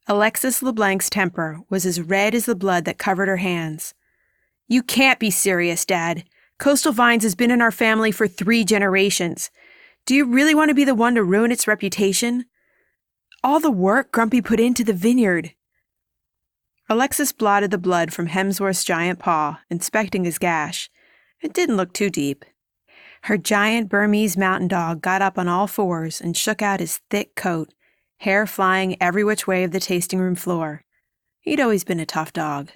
Alexis Le Blanc's temper was as red as the blood that covered her hands. "You can't be serious, Dad. Coastal Vines has been in our family for 3 generations. Do you really want to be the one to ruin its reputation? All the work Grumpy put into the vineyard." Alexis blotted the blood from Hemsworth's giant paw, inspecting his gash. It didn't look too deep. Her giant Burmese mountain dog got up on all fours and shook out his thick coat, hair flying every which way of the tasting room floor. He'd always been a tough dog.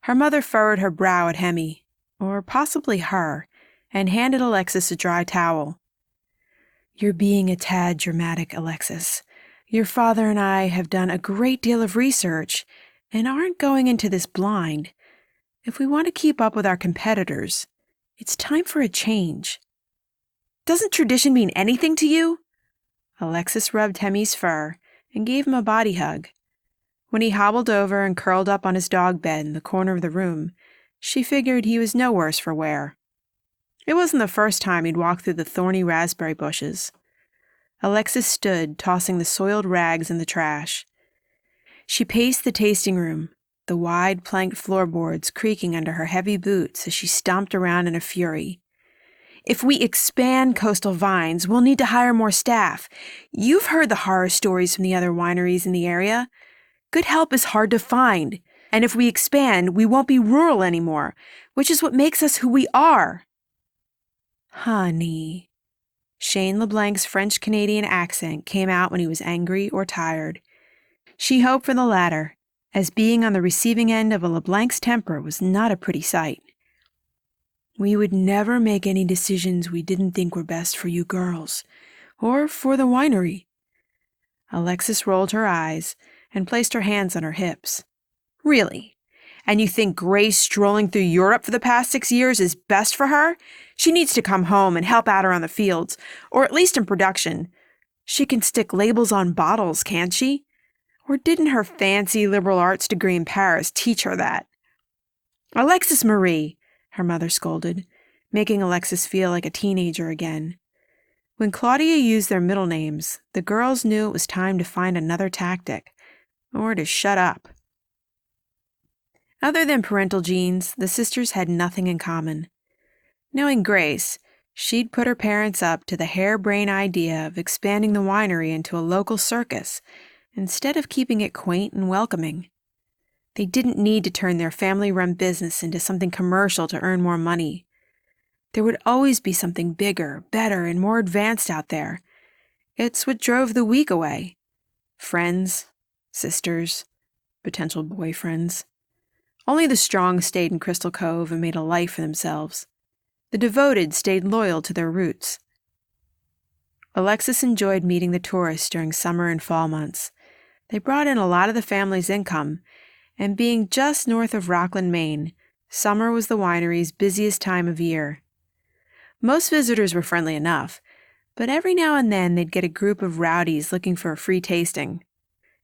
Her mother furrowed her brow at Hemi, or possibly her, and handed Alexis a dry towel. "You're being a tad dramatic, Alexis. Your father and I have done a great deal of research and aren't going into this blind. If we want to keep up with our competitors, it's time for a change." "Doesn't tradition mean anything to you?" Alexis rubbed Hemi's fur and gave him a body hug. When he hobbled over and curled up on his dog bed in the corner of the room, she figured he was no worse for wear. It wasn't the first time he'd walked through the thorny raspberry bushes. Alexis stood, tossing the soiled rags in the trash. She paced the tasting room, the wide planked floorboards creaking under her heavy boots as she stomped around in a fury. "If we expand Coastal Vines, we'll need to hire more staff. You've heard the horror stories from the other wineries in the area. Good help is hard to find, and if we expand, we won't be rural anymore, which is what makes us who we are." "Honey." Shane LeBlanc's French-Canadian accent came out when he was angry or tired. She hoped for the latter, as being on the receiving end of a LeBlanc's temper was not a pretty sight. "We would never make any decisions we didn't think were best for you girls, or for the winery." Alexis rolled her eyes and placed her hands on her hips. "Really? And you think Grace strolling through Europe for the past 6 years is best for her? She needs to come home and help out around the fields, or at least in production. She can stick labels on bottles, can't she? Or didn't her fancy liberal arts degree in Paris teach her that?" "Alexis Marie," her mother scolded, making Alexis feel like a teenager again. When Claudia used their middle names, the girls knew it was time to find another tactic, or to shut up. Other than parental genes, the sisters had nothing in common. Knowing Grace, she'd put her parents up to the harebrained idea of expanding the winery into a local circus instead of keeping it quaint and welcoming. They didn't need to turn their family-run business into something commercial to earn more money. There would always be something bigger, better, and more advanced out there. It's what drove the weak away. Friends, sisters, potential boyfriends. Only the strong stayed in Crystal Cove and made a life for themselves. The devoted stayed loyal to their roots. Alexis enjoyed meeting the tourists during summer and fall months. They brought in a lot of the family's income, and being just north of Rockland, Maine, summer was the winery's busiest time of year. Most visitors were friendly enough, but every now and then they'd get a group of rowdies looking for a free tasting.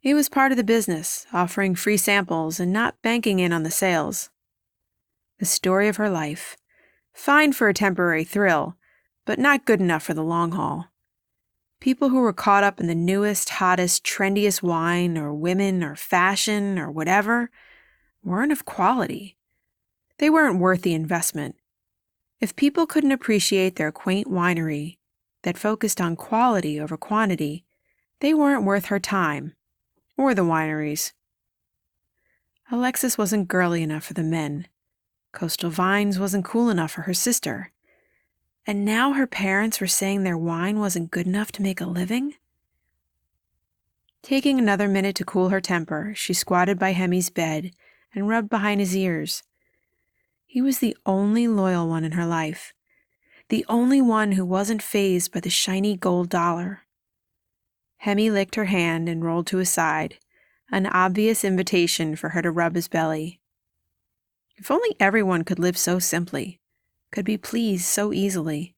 It was part of the business, offering free samples and not banking in on the sales. The story of her life. Fine for a temporary thrill, but not good enough for the long haul. People who were caught up in the newest, hottest, trendiest wine or women or fashion or whatever weren't of quality. They weren't worth the investment. If people couldn't appreciate their quaint winery that focused on quality over quantity, they weren't worth her time, or the wineries. Alexis wasn't girly enough for the men. Coastal Vines wasn't cool enough for her sister. And now her parents were saying their wine wasn't good enough to make a living? Taking another minute to cool her temper, she squatted by Hemi's bed and rubbed behind his ears. He was the only loyal one in her life, the only one who wasn't fazed by the shiny gold dollar. Hemi licked her hand and rolled to his side, an obvious invitation for her to rub his belly. If only everyone could live so simply, could be pleased so easily.